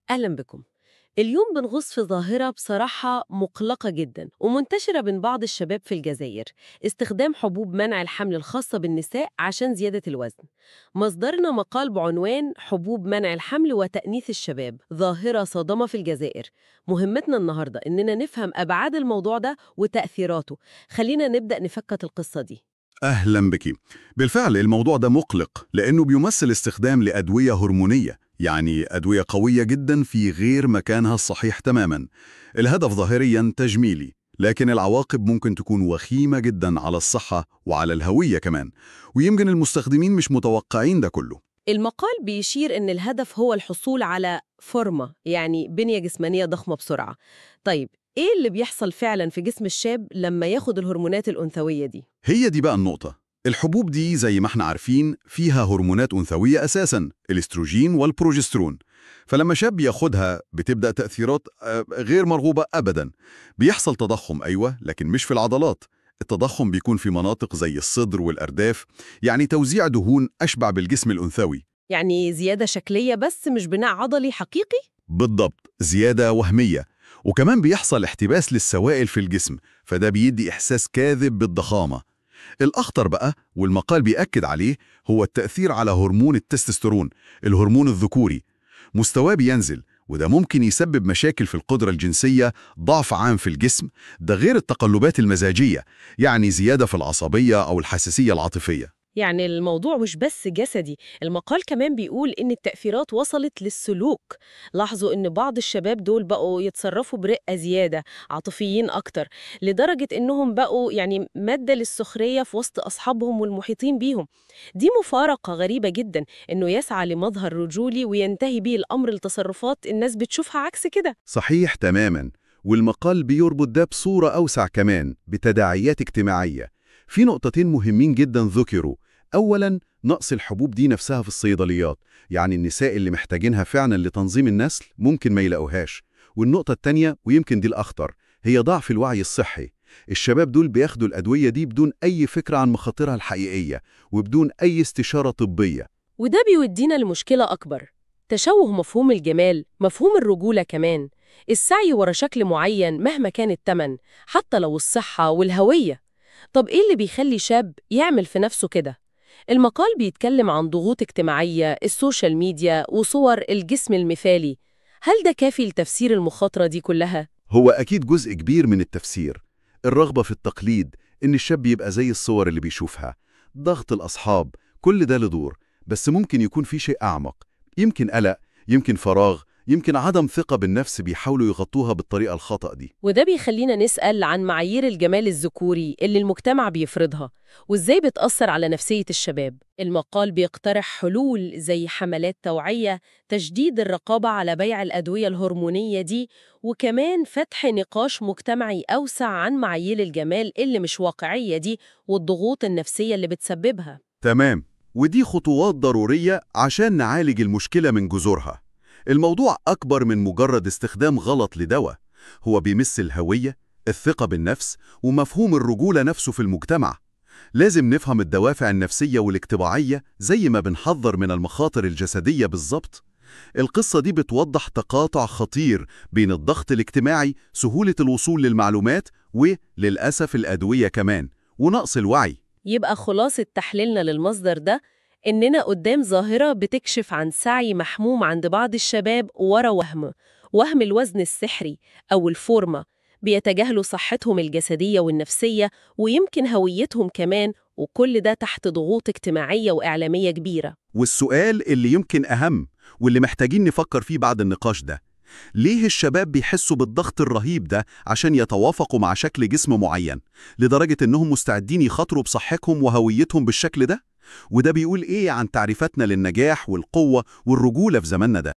أهلا بكم. اليوم بنغوص في ظاهرة بصراحة مقلقة جدا ومنتشرة بين بعض الشباب في الجزائر، استخدام حبوب منع الحمل الخاصة بالنساء عشان زيادة الوزن. مصدرنا مقال بعنوان حبوب منع الحمل وتأنيث الشباب، ظاهرة صادمة في الجزائر. مهمتنا النهاردة إننا نفهم أبعاد الموضوع ده وتأثيراته. خلينا نبدأ نفكت القصة دي. أهلا بك. بالفعل الموضوع ده مقلق لأنه بيمثل استخدام لأدوية هرمونية، يعني أدوية قوية جدا في غير مكانها الصحيح تماما. الهدف ظاهريا تجميلي، لكن العواقب ممكن تكون وخيمة جدا على الصحة وعلى الهوية كمان، ويمكن المستخدمين مش متوقعين ده كله. المقال بيشير إن الهدف هو الحصول على فورمة، يعني بنية جسمانية ضخمة بسرعة. طيب، إيه اللي بيحصل فعلاً في جسم الشاب لما ياخد الهرمونات الأنثوية دي؟ هي دي بقى النقطة. الحبوب دي زي ما احنا عارفين فيها هرمونات أنثوية أساساً، الاستروجين والبروجسترون. فلما شاب ياخدها بتبدأ تأثيرات غير مرغوبة أبداً. بيحصل تضخم أيوة، لكن مش في العضلات. التضخم بيكون في مناطق زي الصدر والأرداف، يعني توزيع دهون أشبع بالجسم الأنثوي. يعني زيادة شكلية بس مش بناء عضلي حقيقي؟ بالضبط، زيادة وهمية. وكمان بيحصل احتباس للسوائل في الجسم، فده بيدي إحساس كاذب بالضخامة. الأخطر بقى، والمقال بيأكد عليه، هو التأثير على هرمون التستوستيرون، الهرمون الذكوري. مستواه بينزل، وده ممكن يسبب مشاكل في القدرة الجنسية، ضعف عام في الجسم، ده غير التقلبات المزاجية، يعني زيادة في العصبية أو الحساسية العاطفية. يعني الموضوع مش بس جسدي، المقال كمان بيقول إن التأثيرات وصلت للسلوك. لاحظوا إن بعض الشباب دول بقوا يتصرفوا برقة زيادة، عاطفيين أكتر، لدرجة إنهم بقوا يعني مادة للسخرية في وسط أصحابهم والمحيطين بيهم. دي مفارقة غريبة جدا، إنه يسعى لمظهر رجولي وينتهي بيه الأمر لتصرفات الناس بتشوفها عكس كده. صحيح تماماً. والمقال بيربط ده بصورة أوسع كمان، بتداعيات اجتماعية. في نقطتين مهمين جدا ذكروا. أولاً، نقص الحبوب دي نفسها في الصيدليات، يعني النساء اللي محتاجينها فعلاً لتنظيم النسل ممكن ما يلاقوهاش. والنقطة التانية، ويمكن دي الأخطر، هي ضعف الوعي الصحي. الشباب دول بياخدوا الأدوية دي بدون أي فكرة عن مخاطرها الحقيقية، وبدون أي استشارة طبية. وده بيودينا لمشكلة أكبر، تشوه مفهوم الجمال، مفهوم الرجولة كمان، السعي ورا شكل معين مهما كان التمن، حتى لو الصحة والهوية. طب إيه اللي بيخلي شاب يعمل في نفسه كده؟ المقال بيتكلم عن ضغوط اجتماعية، السوشيال ميديا، وصور الجسم المثالي. هل ده كافي لتفسير المخاطرة دي كلها؟ هو أكيد جزء كبير من التفسير. الرغبة في التقليد، إن الشاب يبقى زي الصور اللي بيشوفها، ضغط الأصحاب، كل ده له دور. بس ممكن يكون في شيء أعمق، يمكن قلق، يمكن فراغ، يمكن عدم ثقة بالنفس بيحاولوا يغطوها بالطريقة الخطأ دي. وده بيخلينا نسأل عن معايير الجمال الذكوري اللي المجتمع بيفرضها، وإزاي بتأثر على نفسية الشباب. المقال بيقترح حلول زي حملات توعية، تشديد الرقابة على بيع الأدوية الهرمونية دي، وكمان فتح نقاش مجتمعي أوسع عن معايير الجمال اللي مش واقعية دي والضغوط النفسية اللي بتسببها. تمام. ودي خطوات ضرورية عشان نعالج المشكلة من جذورها. الموضوع أكبر من مجرد استخدام غلط لدواء. هو بيمس الهوية، الثقة بالنفس، ومفهوم الرجولة نفسه في المجتمع. لازم نفهم الدوافع النفسية والاجتماعية زي ما بنحذر من المخاطر الجسدية بالظبط. القصة دي بتوضح تقاطع خطير بين الضغط الاجتماعي، سهولة الوصول للمعلومات، وللأسف الأدوية كمان، ونقص الوعي. يبقى خلاصة تحليلنا للمصدر ده إننا قدام ظاهرة بتكشف عن سعي محموم عند بعض الشباب ورا وهم الوزن السحري أو الفورمة. بيتجاهلوا صحتهم الجسدية والنفسية ويمكن هويتهم كمان، وكل ده تحت ضغوط اجتماعية وإعلامية كبيرة. والسؤال اللي يمكن أهم، واللي محتاجين نفكر فيه بعد النقاش ده، ليه الشباب بيحسوا بالضغط الرهيب ده عشان يتوافقوا مع شكل جسم معين، لدرجة إنهم مستعدين يخاطروا بصحتهم وهويتهم بالشكل ده؟ وده بيقول إيه عن تعريفاتنا للنجاح والقوة والرجولة في زماننا ده؟